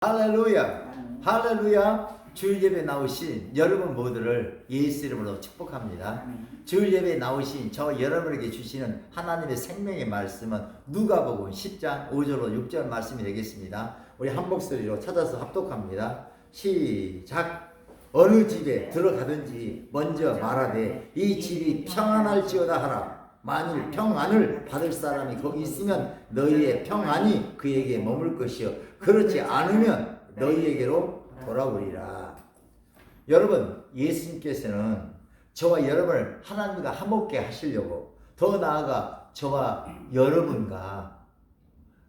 할렐루야, 할렐루야. 주일 예배 나오신 여러분 모두를 예수 이름으로 축복합니다. 주일 예배 나오신 저 여러분에게 주시는 하나님의 생명의 말씀은 누가복음 10장 5절로 6절 말씀이 되겠습니다. 우리 한 목소리로 찾아서 합독합니다. 시작. 어느 집에 들어가든지 먼저 말하되 이 집이 평안할지어다 하라. 만일 평안을 받을 사람이 거기 있으면 너희의 평안이 그에게 머물 것이요 그렇지 않으면 너희에게로 돌아오리라. 여러분, 예수님께서는 저와 여러분을 하나님과 화목케 하시려고, 더 나아가 저와 여러분과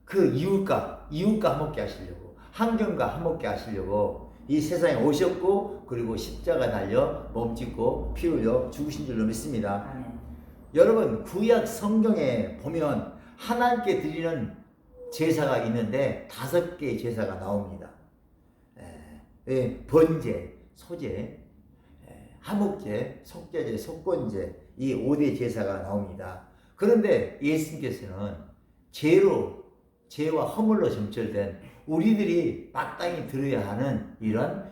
그 이웃과 화목케 하시려고, 환경과 화목케 하시려고 이 세상에 오셨고, 그리고 십자가 달려 몸짓고 피 흘려 죽으신 줄로 믿습니다. 여러분, 구약 성경에 보면 하나님께 드리는 제사가 있는데 5개의 제사가 나옵니다. 번제, 소제, 화목제, 속죄제, 속건제, 이 5대 제사가 나옵니다. 그런데 예수님께서는 죄와 허물로 점철된 우리들이 마땅히 들어야 하는 이런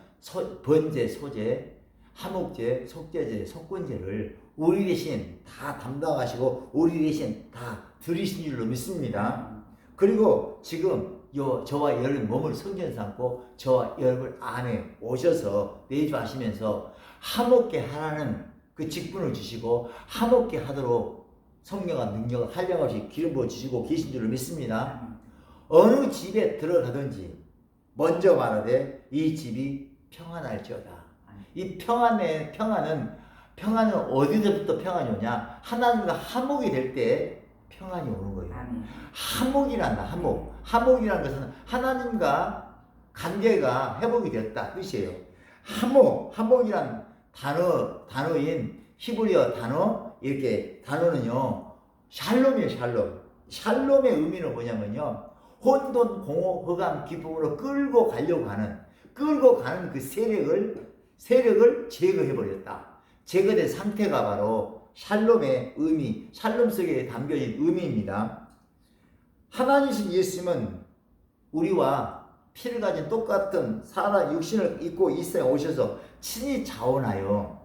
번제, 소제, 화목제, 속죄제, 속건제를 우리 대신 다 담당하시고 우리 대신 다 들으신 줄로 믿습니다. 그리고 지금 저와 여러분 몸을 성전 삼고 저와 여러분 안에 오셔서 내주하시면서 화목케 하라는 그 직분을 주시고 화목케 하도록 성령과 능력을 한량없이 기름 부어 주시고 계신 줄로 믿습니다. 어느 집에 들어가든지 먼저 말하되 이 집이 평안할지어다. 이 평안은 어디서부터 평안이 오냐? 하나님과 화목이 될 때 평안이 오는 거예요. 화목이란다. 화목이라는 것은 하나님과 관계가 회복이 됐다 뜻이에요. 화목이란 단어인 히브리어 단어, 이렇게 단어는요 샬롬이에요. 샬롬의 의미는 뭐냐면요, 혼돈, 공허, 흑암, 기쁨으로 끌고 가는 그 세력을 제거해버렸다. 제거된 상태가 바로 샬롬의 의미, 샬롬 속에 담겨진 의미입니다. 하나님이신 예수님은 우리와 피를 가진 똑같은 사람 육신을 입고 이 세상에 오셔서 친히 자원하여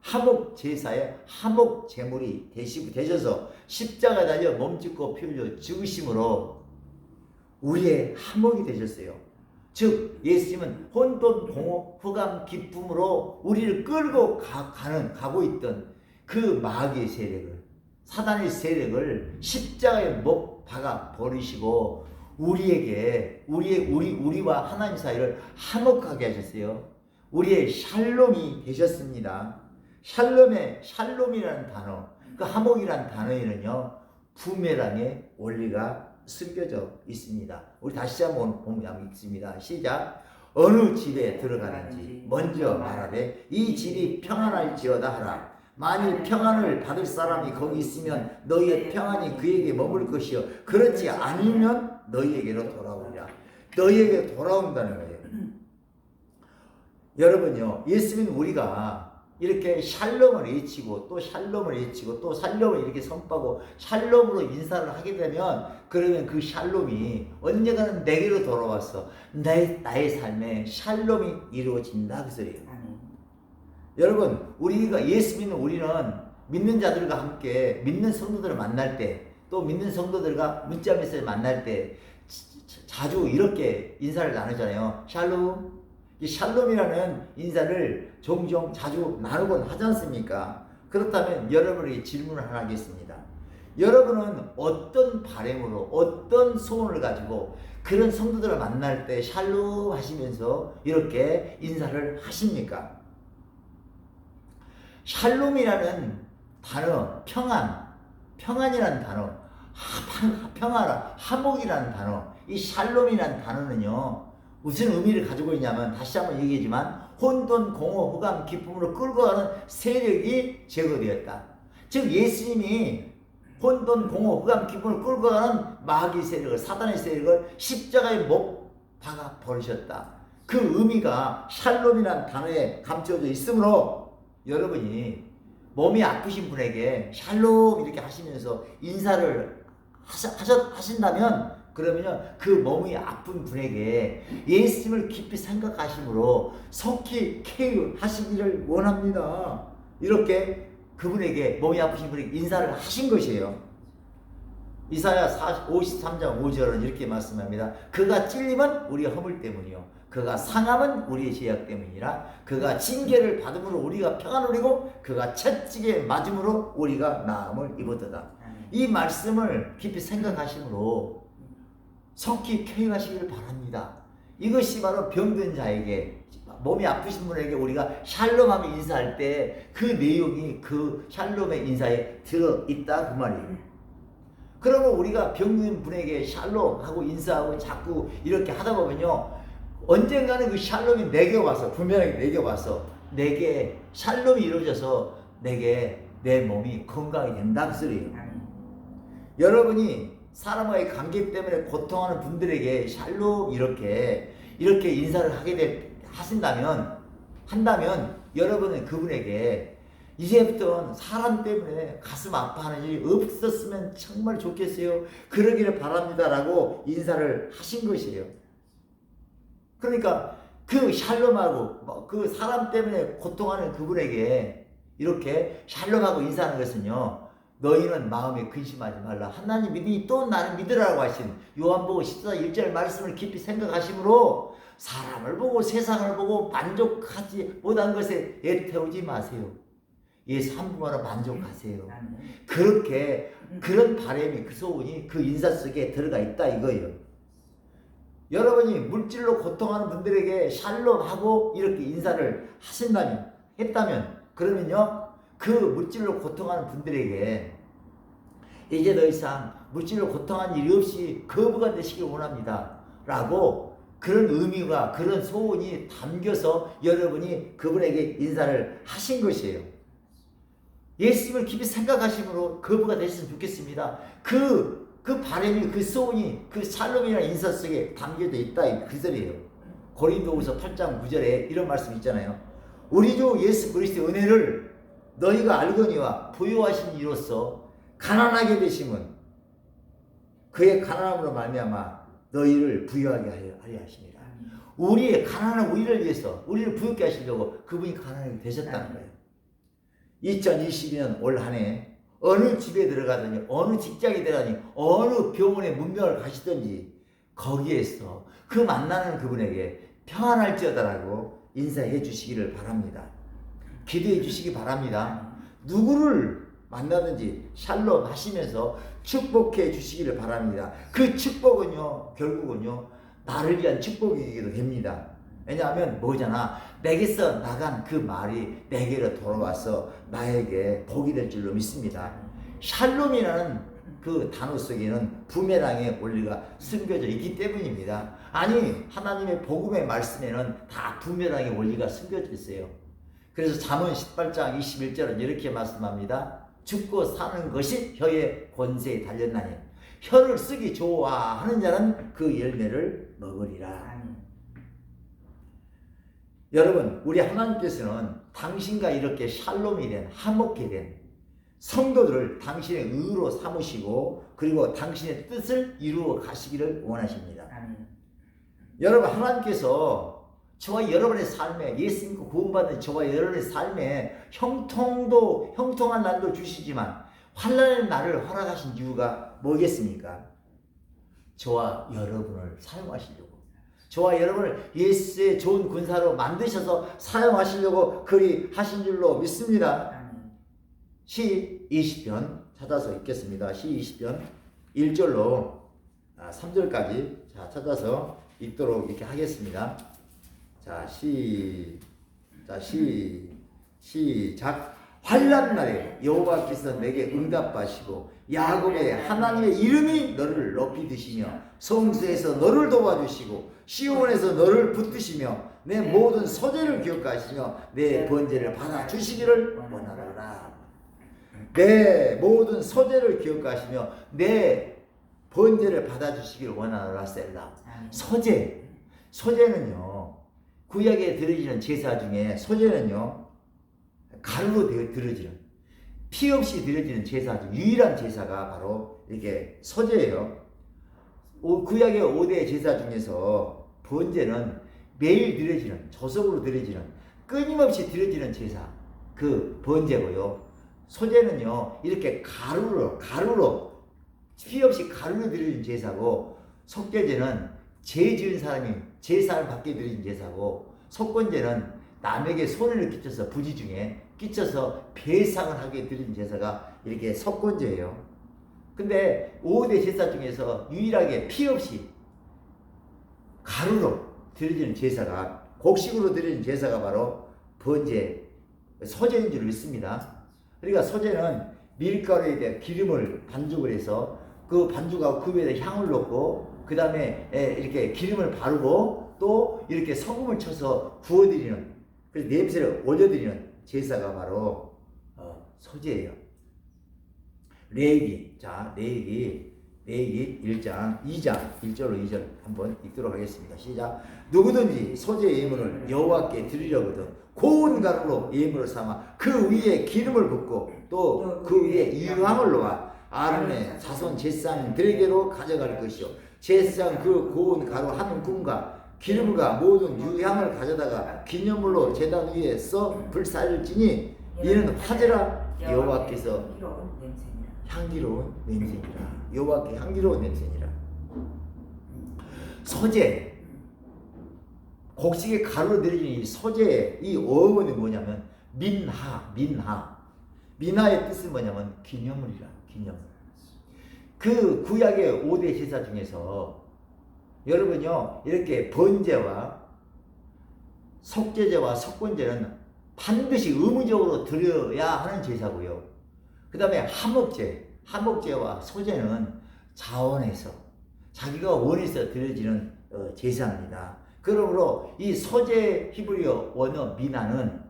화목 제사에 화목 제물이 되셔서 십자가에 달려 몸짓고 피 흘려 죽으심으로 우리의 화목이 되셨어요. 즉 예수님은 혼돈, 공허, 흑암, 기쁨으로 우리를 끌고 가고 있던 그 마귀의 세력을, 사단의 세력을 십자가에 못 박아 버리시고 우리와 하나님 사이를 화목하게 하셨어요. 우리의 샬롬이 되셨습니다. 샬롬이라는 단어, 그 화목이라는 단어에는요 부메랑의 원리가 숨겨져 있습니다. 우리 다시 한번 보면 있습니다. 시작. 어느 집에 들어가는지 먼저 말하되 이 집이 평안할지어다 하라. 만일 평안을 받을 사람이 거기 있으면 너희의 평안이 그에게 머물 것이요 그렇지 않으면 너희에게로 돌아오리라. 너희에게 돌아온다는 거예요. 여러분요, 예수님은 우리가 이렇게 샬롬을 외치고 또 샬롬을 외치고 또 샬롬을 이렇게 선포하고 샬롬으로 인사를 하게 되면, 그러면 그 샬롬이 언젠가는 내게로 돌아왔어. 나의 삶에 샬롬이 이루어진다 그 소리예요. 여러분, 우리가 예수 믿는 우리는 믿는 자들과 함께 믿는 성도들을 만날 때, 또 믿는 성도들과 문자 메시지를 만날 때 자주 이렇게 인사를 나누잖아요. 샬롬. 이 샬롬이라는 인사를 종종 자주 나누곤 하지 않습니까? 그렇다면 여러분에게 질문을 하나 하겠습니다. 여러분은 어떤 바람으로, 어떤 소원을 가지고 그런 성도들을 만날 때 샬롬 하시면서 이렇게 인사를 하십니까? 샬롬이라는 단어, 평안이라는 단어, 화목이라는 단어, 이 샬롬이라는 단어는요 무슨 의미를 가지고 있냐면, 다시 한번 얘기하지만 혼돈, 공허, 흑암, 기쁨으로 끌고 가는 세력이 제거되었다. 즉 예수님이 혼돈, 공허, 흑암, 기쁨을 끌고 가는 마귀 세력을, 사단의 세력을 십자가에 못 박아 버리셨다. 그 의미가 샬롬이라는 단어에 감춰져 있으므로 여러분이 몸이 아프신 분에게 샬롬 이렇게 하시면서 인사를 하신다면 그러면요 그 몸이 아픈 분에게 예수님을 깊이 생각하심으로 속히 케어하시기를 원합니다. 이렇게 그분에게 몸이 아프신 분에게 인사를 하신 것이에요. 이사야 53장 5절은 이렇게 말씀합니다. 그가 찔림은 우리의 허물 때문이요 그가 상함은 우리의 죄악 때문이라 그가 징계를 받음으로 우리가 평안을 누리고 그가 채찍에 맞음으로 우리가 나음을 입었도다. 이 말씀을 깊이 생각하심으로 속히 케어하시기를 바랍니다. 이것이 바로 병든 자에게 몸이 아프신 분에게 우리가 샬롬하며 인사할 때 그 내용이 그 샬롬의 인사에 들어있다 그 말이에요. 그러면 우리가 병든 분에게 샬롬하고 인사하고 자꾸 이렇게 하다 보면요 언젠가는 그 샬롬이 내게 와서 분명하게 내게 와서 내게 샬롬이 이루어져서 내게 내 몸이 건강이 된다는 소리예요. 여러분이 사람과의 관계 때문에 고통하는 분들에게 샬롬 이렇게 인사를 한다면 여러분은 그분에게 이제부터 사람 때문에 가슴 아파하는 일이 없었으면 정말 좋겠어요. 그러기를 바랍니다. 라고 인사를 하신 것이에요. 그러니까 그 샬롬하고 그 사람 때문에 고통하는 그분에게 이렇게 샬롬하고 인사하는 것은요. 너희는 마음에 근심하지 말라. 하나님 믿으니 또 나는 믿으라고 하신 요한복음 14장 1절 말씀을 깊이 생각하심으로 사람을 보고 세상을 보고 만족하지 못한 것에 애태우지 마세요. 예수 한 분만으로 만족하세요. 그렇게 그런 바람이 그 소원이 그 인사 속에 들어가 있다 이거예요. 여러분이 물질로 고통하는 분들에게 샬롬하고 이렇게 인사를 했다면 그러면요 그 물질로 고통하는 분들에게 이제 더 이상 물질로 고통하는 일이 없이 거부가 되시길 원합니다 라고 그런 의미가 그런 소원이 담겨서 여러분이 그분에게 인사를 하신 것이에요. 예수님을 깊이 생각하심으로 거부가 되셨으면 좋겠습니다. 그 바람이 그 소원이 그 샬롬이라는 인사 속에 담겨져 있다 그 소리예요. 고린도후서 8장 9절에 이런 말씀 있잖아요. 우리 주 예수 그리스도의 은혜를 너희가 알거니와 부요하신 이로써 가난하게 되심은 그의 가난함으로 말미암아 너희를 부유하게 하려 하심이라. 우리의 가난한 우리를 위해서 우리를 부유하게 하시려고 그분이 가난하게 되셨다는 거예요. 2022년 올 한 해 어느 집에 들어가든지 어느 직장에 들어가든지 어느 병원에 문명을 가시든지 거기에서 그 만나는 그분에게 평안할지어다라고 인사해 주시기를 바랍니다. 기도해 주시기 바랍니다. 누구를 만나든지 샬롬 하시면서 축복해 주시기를 바랍니다. 그 축복은요 결국은요 나를 위한 축복이기도 됩니다. 왜냐하면 뭐잖아 내게서 나간 그 말이 내게로 돌아와서 나에게 복이 될 줄로 믿습니다. 샬롬이라는 그 단어 속에는 부메랑의 원리가 숨겨져 있기 때문입니다. 아니 하나님의 복음의 말씀에는 다 부메랑의 원리가 숨겨져 있어요. 그래서 잠언 18장 21절은 이렇게 말씀합니다. 죽고 사는 것이 혀의 권세에 달렸나니 혀를 쓰기 좋아하는 자는 그 열매를 먹으리라. 여러분 우리 하나님께서는 당신과 이렇게 샬롬이 된 화목게 된 성도들을 당신의 의로 삼으시고 그리고 당신의 뜻을 이루어 가시기를 원하십니다. 여러분 하나님께서 저와 여러분의 삶에 예수님과 구원받은 저와 여러분의 삶에 형통한 날도 주시지만 환난의 날을 허락하신 이유가 뭐겠습니까? 저와 여러분을 사용하시려고 저와 여러분을 예수의 좋은 군사로 만드셔서 사용하시려고 그리 하신 줄로 믿습니다. 시 20편 찾아서 읽겠습니다. 시 20편 1절로 3절까지 찾아서 읽도록 이렇게 하겠습니다. 시작. 환난 날에 여호와께서 내게 응답하시고 야곱의 하나님의 이름이 너를 높이 드시며 성수에서 너를 도와주시고 시온에서 너를 붙드시며 내 모든 소재를 기억하시며 내 번제를 받아주시기를 원하노라. 내 모든 소재를 기억하시며 내 번제를 받아주시기를 원하노라. 셀라. 소재는요 구약에 드려지는 제사 중에 소재는요 가루로 드려지는 피 없이 드려지는 제사 중 유일한 제사가 바로 이게 소재예요. 구약의 5대 제사 중에서 번제는 매일 드려지는, 조석으로 드려지는, 끊임없이 드려지는 제사, 그 번제고요. 소제는요, 이렇게 가루로 피 없이 가루로 드려진 제사고, 속죄제는 죄 지은 사람이 제사를 받게 드려진 제사고, 속건제는 남에게 손해를 끼쳐서 부지 중에 끼쳐서 배상을 하게 드린 제사가 이렇게 속건제예요. 근데 5대 제사 중에서 유일하게 피 없이 가루로 드려지는 제사가, 곡식으로 드려진 제사가 바로 번제, 소제인 줄 믿습니다. 그러니까 소제는 밀가루에 대한 기름을 반죽을 해서 그 반죽하고 그 위에 향을 넣고 그 다음에 이렇게 기름을 바르고 또 이렇게 소금을 쳐서 구워드리는, 그래서 냄새를 올려드리는 제사가 바로 소제예요. 레위기 1장 2장 1절로 2절 한번 읽도록 하겠습니다. 시작. 누구든지 소제 예물을 여호와께 드리려거든 고운 가루로 예물을 삼아 그 위에 기름을 붓고 또 그 위에 유향을 놓아 아론의 자손 제사장들에게로 가져갈 것이요 제사장 그 고운 가루 한 움큼과 기름과 모든 유향을 가져다가 기념물로 제단 위에 써 불살지니 이는 화제라 여호와께서 향기로운 냄새니라. 여호와께 향기로운 냄새니라. 소제, 곡식의 가루로 내려진 이 소제의 이 어원이 뭐냐면 민하의 뜻은 뭐냐면 기념물이라. 기념물. 그 구약의 5대 제사 중에서 여러분요, 이렇게 번제와 속죄제와 속건제는 반드시 의무적으로 드려야 하는 제사고요. 그 다음에 하목제와 소제는 자원해서 자기가 원해서 드려지는 제사입니다. 그러므로 이 소제 히브리어 원어 미나는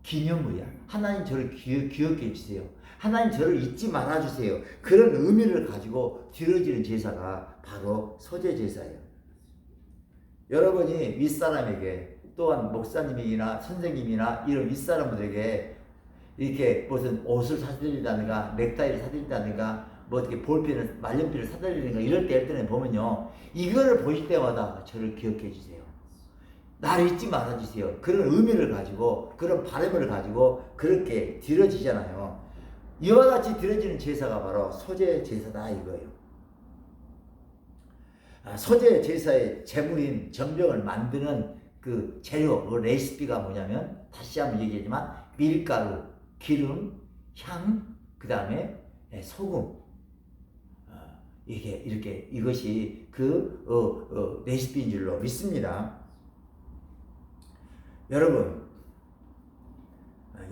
기념물이야. 하나님 저를 기억해 해주세요. 하나님 저를 잊지 말아주세요. 그런 의미를 가지고 드려지는 제사가 바로 소제 제사예요. 여러분이 윗사람에게 또한 목사님이나 선생님이나 이런 윗사람들에게 이렇게 무슨 옷을 사드린다든가 넥타이를 사드린다든가 뭐 어떻게 볼펜을 말년필을 사드리는가 이럴 때는 보면요, 이거를 보실 때마다 저를 기억해 주세요. 나를 잊지 말아 주세요. 그런 의미를 가지고 그런 바람을 가지고 그렇게 드려지잖아요. 이와 같이 드려지는 제사가 바로 소제 제사다 이거예요. 소제 제사의 제물인 전병을 만드는 그 재료, 그 레시피가 뭐냐면 다시 한번 얘기하지만 밀가루, 기름, 향, 그 다음에 소금, 이것이 그 레시피인 줄로 믿습니다.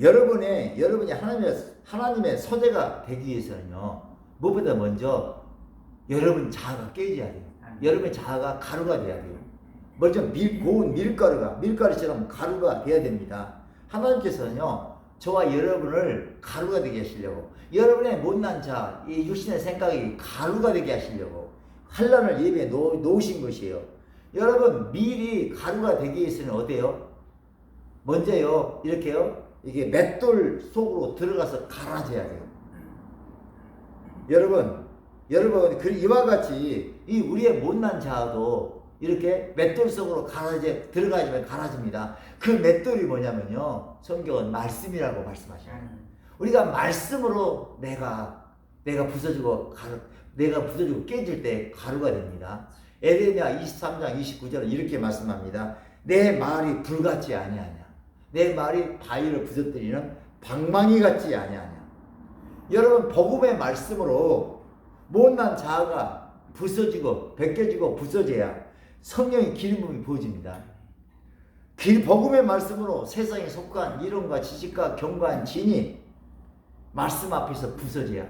여러분이 하나님의 소재가 되기 위해서는요, 무엇보다 먼저 여러분 자아가 깨져야 돼요. 여러분의 자아가 가루가 돼야 돼요. 먼저 고운 밀가루처럼 가루가 돼야 됩니다. 하나님께서는요, 저와 여러분을 가루가 되게 하시려고, 여러분의 못난 자, 이 육신의 생각이 가루가 되게 하시려고 환난을 예비해 놓으신 것이에요. 여러분, 밀이 가루가 되기 위해서는 어때요? 먼저요, 이렇게요, 이게 맷돌 속으로 들어가서 갈아져야 돼요. 여러분, 이와 같이 이 우리의 못난 자아도 이렇게 맷돌 속으로 들어가지면 갈아집니다. 그 맷돌이 뭐냐면요, 성경은 말씀이라고 말씀하셔요. 우리가 말씀으로 내가 부서지고 깨질 때 가루가 됩니다. 에레미야 23장 29절은 이렇게 말씀합니다. 내 말이 불같지 아니하냐, 내 말이 바위를 부서뜨리는 방망이 같지 아니하냐. 여러분, 복음의 말씀으로 못난 자아가 부서지고 벗겨지고 부서져야 성령의 기름 부음이 부어집니다. 복음의 말씀으로 세상에 속한 이론과 지식과 경과한 진이 말씀 앞에서 부서져야,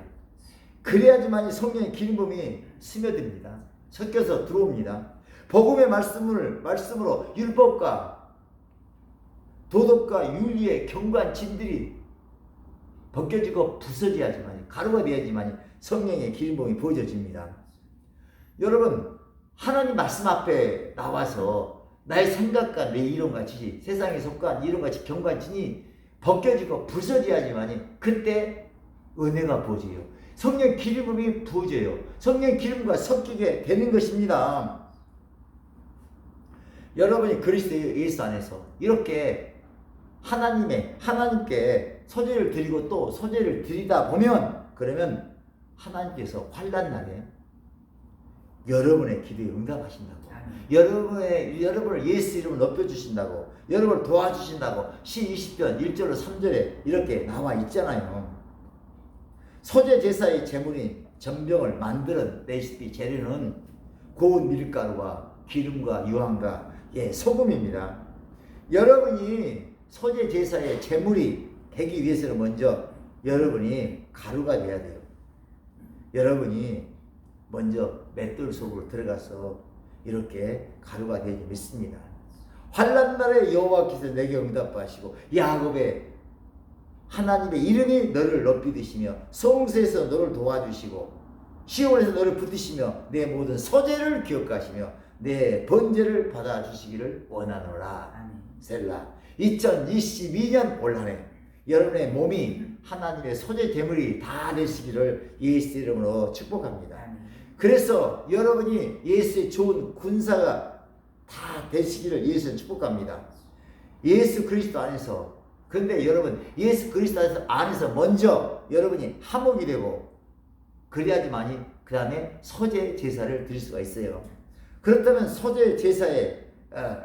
그래야지만 성령의 기름 부음이 스며듭니다. 섞여서 들어옵니다. 복음의 말씀으로 율법과 도덕과 윤리의 경과한 진들이 벗겨지고 부서져야지만, 가루가 되어야지만 성령의 기름 부음이 부어집니다. 여러분, 하나님 말씀 앞에 나와서 나의 생각과 내 이론과 지식, 세상에 속한 이론과 지식, 경과한 진이 벗겨지고 부서져야지만 그때 은혜가 부어져요. 성령 기름이 부어져요. 성령 기름과 섞이게 되는 것입니다. 여러분이 그리스도 예수 안에서 이렇게 하나님께 소재를 드리고 또 소재를 드리다 보면, 그러면 하나님께서 환난 날에 여러분의 기도에 응답하신다고. 여러분을 예수 이름으로 높여주신다고. 여러분을 도와주신다고. 시 20편 1절로 3절에 이렇게 나와 있잖아요. 소재 제사의 제물인 전병을 만들어내시기 재료는 고운 밀가루와 기름과 유황과 소금입니다. 여러분이 소재 제사의 제물이 되기 위해서는 먼저 여러분이 가루가 돼야 돼요. 여러분이 먼저 맷돌 속으로 들어가서 이렇게 가루가 되지 믿습니다. 환난 날에 여호와께서 내게 응답하시고 야곱의 하나님의 이름이 너를 높이 드시며 성소에서 너를 도와주시고 시온에서 너를 붙드시며 내 모든 소재를 기억하시며 내 번제를 받아주시기를 원하노라. 셀라. 2022년 올한해 여러분의 몸이 하나님의 소재 제물이 다 되시기를 예수 이름으로 축복합니다. 그래서 여러분이 예수의 좋은 군사가 다 되시기를 예수는 축복합니다. 예수 그리스도 안에서. 그런데 여러분 예수 그리스도 안에서 먼저 여러분이 화목이 되고 그래야지만이 그 다음에 소재 제사를 드릴 수가 있어요. 그렇다면 소재 제사의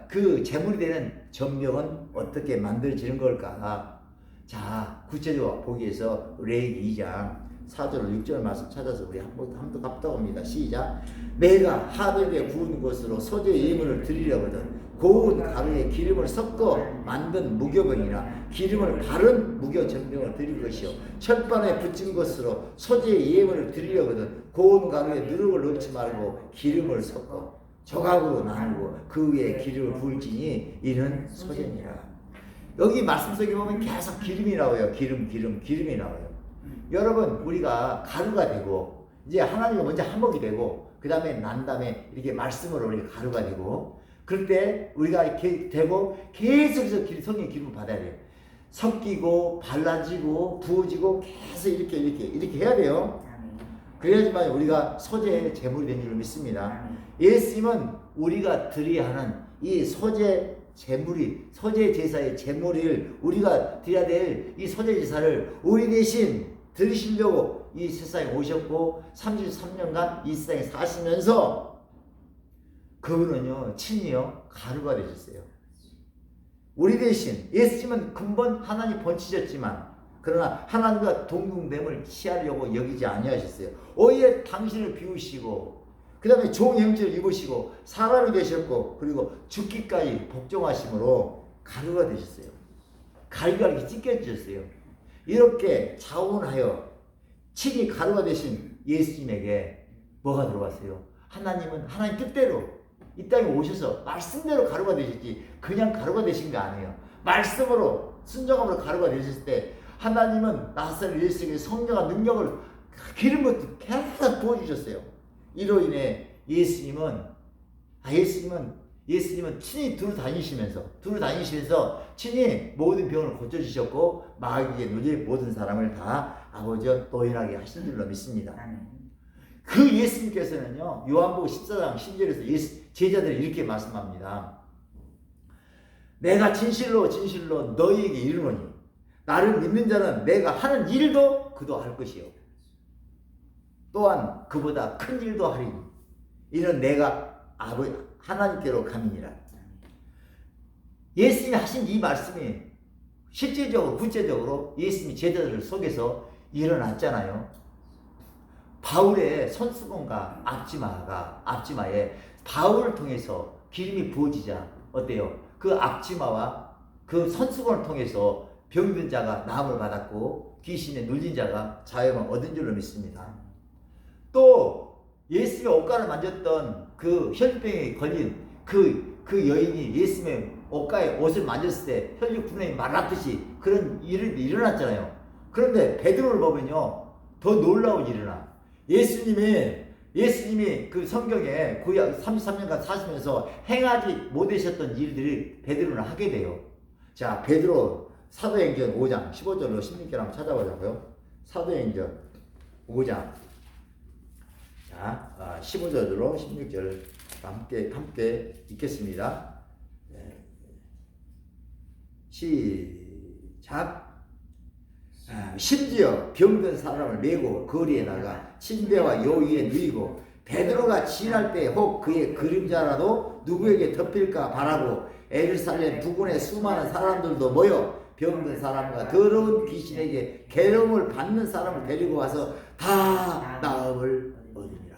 그 제물이 되는 전병은 어떻게 만들어지는 걸까? 자, 구체적으로 보기 위해서 레위기 2장 4절 6절 말씀 찾아서 우리 한번 갔다 옵니다. 시작. 내가 하벨에 구운 것으로 소재의 예물을 드리려거든 고운 가루에 기름을 섞어 만든 무교병이나 기름을 바른 무교 전병을 드릴 것이요 철판에 붙인 것으로 소재의 예물을 드리려거든 고운 가루에 누룩을 넣지 말고 기름을 섞어 조각으로 나누고 그 위에 기름을 부을지니 이는 소재니라. 여기 말씀 속에 보면 계속 기름이 나와요. 기름이 나와요. 여러분 우리가 가루가 되고 이제 하나님과 먼저 한복이 되고 그 다음에 난 다음에 이렇게 말씀으로 우리가 가루가 되고 그럴 때 우리가 이렇게 되고 계속해서 성령의 기름을 받아야 돼요. 섞이고 발라지고 부어지고 계속 이렇게 해야 돼요. 그래야지만 우리가 소재의 제물이 된 줄을 믿습니다. 예수님은 우리가 드려야 하는 이 소재 제사의 제물을 우리가 드려야 될 이 소재 제사를 우리 대신 들으시려고 이 세상에 오셨고 33년간 이 세상에 사시면서 그분은요 친히요 가루가 되셨어요. 우리 대신 예수님은 근본 하나님 본체셨지만 그러나 하나님과 동등됨을 취하려고 여기지 아니하셨어요. 오히려 당신을 비우시고 그 다음에 종 형체를 입으시고 사람이 되셨고 그리고 죽기까지 복종하심으로 가루가 되셨어요. 가루가 이렇게 찢겨지셨어요. 이렇게 자원하여 친히 가루가 되신 예수님에게 뭐가 들어갔어요? 하나님은 하나님 뜻대로 이 땅에 오셔서 말씀대로 가루가 되셨지 그냥 가루가 되신 게 아니에요. 말씀으로 순종함으로 가루가 되셨을 때 하나님은 나사렛 예수에게 성령과 능력을 기름부터 계속 부어주셨어요. 이로 인해 예수님은 친히 두루 다니시면서 친히 모든 병을 고쳐주셨고 마귀에 눌린 모든 사람을 다 아버지와 노인하게 하신 줄로 믿습니다. 그 예수님께서는요 요한복음 14장 10절에서 제자들이 이렇게 말씀합니다. 내가 진실로 너희에게 이르노니 나를 믿는 자는 내가 하는 일도 그도 할 것이요 또한 그보다 큰 일도 하리니 이는 내가 아버지 하나님께로 감이니라. 예수님이 하신 이 말씀이 실제적으로 구체적으로 예수님이 제자들 속에서 일어났잖아요. 바울의 손수건과 앞치마에 바울을 통해서 기름이 부어지자 어때요? 그 앞치마와 그 손수건을 통해서 병든 자가 나음을 받았고 귀신에 눌린 자가 자유함을 얻은 줄로 믿습니다. 또 예수님의 옷가를 만졌던 그 혈병에 걸린 그 여인이 예수님의 옷을 만졌을 때 혈육 분명히 말랐듯이 그런 일이 일어났잖아요. 그런데 베드로를 보면요 더 놀라운 일이 일어나. 예수님이 그 성경에 구약 33년간 사시면서 행하지 못하셨던 일들이 베드로는 하게 돼요. 자, 베드로 사도행전 5장 15절로 16절 한번 찾아보자고요. 사도행전 5장. 자, 15절로 16절 함께 읽겠습니다. 시작. 심지어 병든 사람을 메고 거리에 나가 침배와 요위에 누이고 베드로가 지날 때 혹 그의 그림자라도 누구에게 덮일까 바라고 에르살렘 부근의 수많은 사람들도 모여 병든 사람과 더러운 귀신에게 괴로움을 받는 사람을 데리고 와서 다 나음을 얻으니라.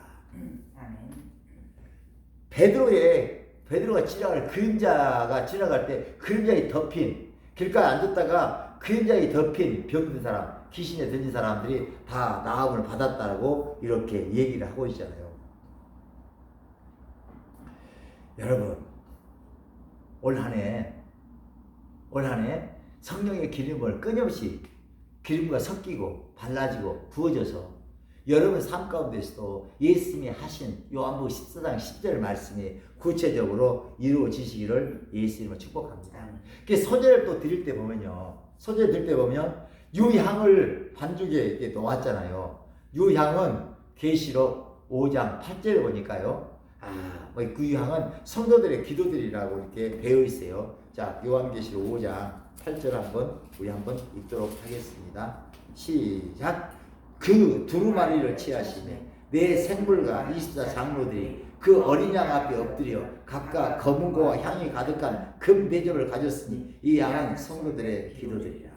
베드로가 지나갈 그림자가 지나갈 때 그림자에 덮인 길가에 앉았다가 그림자에 덮인 병든 사람, 귀신에 들린 사람들이 다 나음을 받았다고 이렇게 얘기를 하고 있잖아요. 여러분, 올 한해 성령의 기름을 끊임없이 기름과 섞이고 발라지고 부어져서 여러분 삶 가운데서도 예수님이 하신 요한복음 14장 10절 말씀이 구체적으로 이루어지시기를 예수님을 축복합니다. 그 소재를 또 드릴 때 보면요. 소재를 드릴 때 보면 유향을 반죽에 이렇게 놓았잖아요. 유향은 계시록 5장 8절에 보니까요. 그 유향은 성도들의 기도들이라고 이렇게 되어 있어요. 자, 요한계시록 5장 8절 우리 한번 읽도록 하겠습니다. 시작. 그 두루마리를 취하시매 내 생물과 24장로들이 그 어린 양 앞에 엎드려 각각 검은고와 향이 가득한 금 대접을 가졌으니 이 양은 성도들의 기도들이라.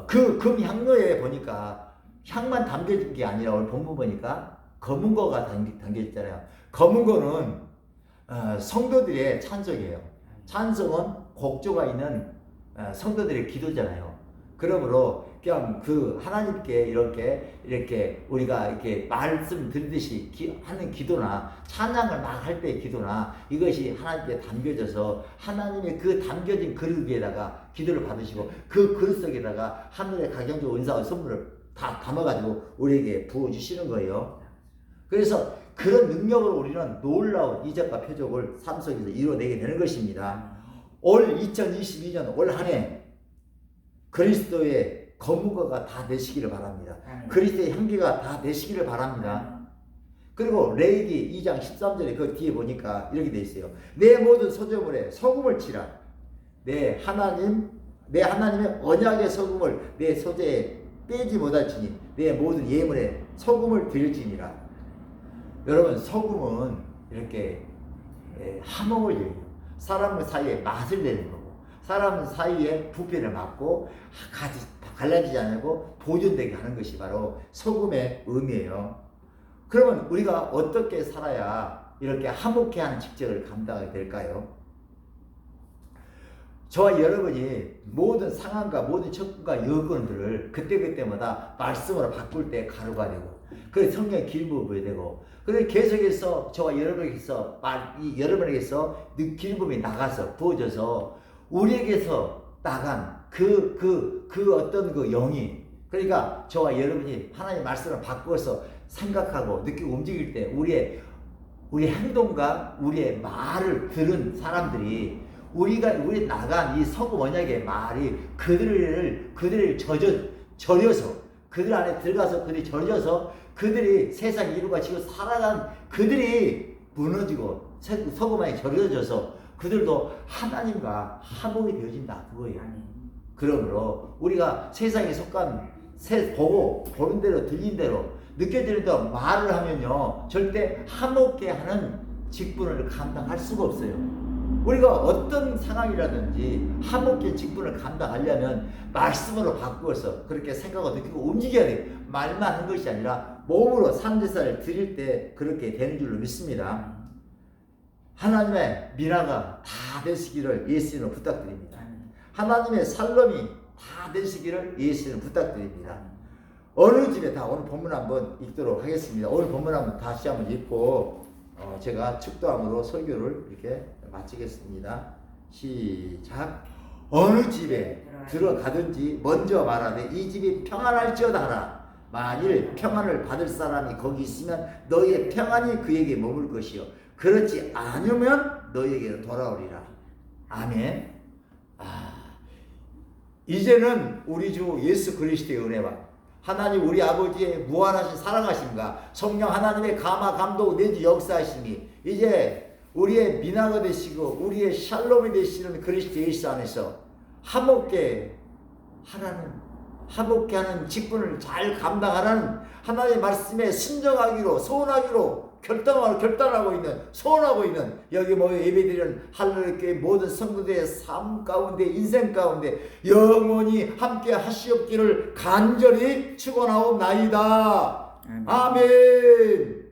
그 금 향로에 보니까 향만 담겨진 게 아니라 오늘 본문 보니까 검은고가 담겨있잖아요. 검은고는 성도들의 찬송이에요. 찬송은 곡조가 있는 성도들의 기도잖아요. 그러므로 그냥 그 하나님께 이렇게 우리가 이렇게 말씀 드리듯이 하는 기도나 찬양을 막 할 때의 기도나 이것이 하나님께 담겨져서 하나님의 그 담겨진 그릇 위에다가 기도를 받으시고 그 그릇 속에다가 하늘의 각양적 은사와 선물을 다 담아가지고 우리에게 부어주시는 거예요. 그래서 그런 능력으로 우리는 놀라운 이적과 표적을 삶 속에서 이루어내게 되는 것입니다. 올 2022년 올 한 해 그리스도의 검은고가 다 되시기를 바랍니다. 그리스도의 향기가 다 되시기를 바랍니다. 그리고 레위기 2장 13절에 그 뒤에 보니까 이렇게 돼 있어요. 내 모든 소재물에 소금을 치라. 내 하나님의 언약의 소금을 내 소재에 빼지 못할지니 내 모든 예물에 소금을 드릴지니라. 여러분, 소금은 이렇게 화목을 내요. 사람 사이에 맛을 내는 거고, 사람 사이에 부패를 막고 갈라지지 않고 보존되게 하는 것이 바로 소금의 의미예요. 그러면 우리가 어떻게 살아야 이렇게 화목해 하는 직책을 감당하게 될까요? 저와 여러분이 모든 상황과 모든 척과 여건들을 그때그때마다 말씀으로 바꿀 때 가루가 되고, 그래서 성령의 기름을 부어야 되고, 그래서 계속해서 저와 여러분에게서 기름이 나가서 부어져서 우리에게서 나간 그 어떤 그 영이, 그러니까 저와 여러분이 하나님의 말씀을 바꾸어서 생각하고 느끼고 움직일 때 우리 행동과 우리의 말을 들은 사람들이 우리 나간 이 소금 언약의 말이 그들을 절여서 그들 안에 들어가서 그들이 절여서 그들이 세상 이루가 지고 살아간 그들이 무너지고 소금 안에 절여져서 그들도 하나님과 화목이 되어진다, 그거예요. 그러므로 우리가 세상에 속한 보는 대로 들린 대로 느껴지는 대로 말을 하면요 절대 화목게 하는 직분을 감당할 수가 없어요. 우리가 어떤 상황이라든지 화목게 직분을 감당하려면 말씀으로 바꾸어서 그렇게 생각하고 느끼고 움직여야 돼요. 말만 하는 것이 아니라 몸으로 산제사를 드릴 때 그렇게 되는 줄로 믿습니다. 하나님의 미라가 다 되시기를 예수님을 부탁드립니다. 하나님의 살롬이 다 되시기를 예수님을 부탁드립니다. 어느 집에 다 오늘 본문 한번 읽도록 하겠습니다. 오늘 본문 한번 다시 한번 읽고 제가 축도함으로 설교를 이렇게 마치겠습니다. 시작. 어느 집에 들어가든지 먼저 말하되 이 집이 평안할지어다 하라. 만일 평안을 받을 사람이 거기 있으면 너희의 평안이 그에게 머물 것이요 그렇지 않으면 너희에게로 돌아오리라. 아멘. 이제는 우리 주 예수 그리스도의 은혜와 하나님 우리 아버지의 무한하신 사랑하심과 성령 하나님의 감화 감독 내주 역사하심이 이제 우리의 민화가 되시고 우리의 샬롬이 되시는 그리스도 예수 안에서 화목게 하는 직분을 잘 감당하라는 하나님의 말씀에 순종하기로 소원하기로 결단하고 있는 소원하고 있는 여기 모여 예배드리는 할렐루야 모든 성도들의 삶 가운데 인생 가운데 영원히 함께 하시옵기를 간절히 축원하옵나이다. 아멘.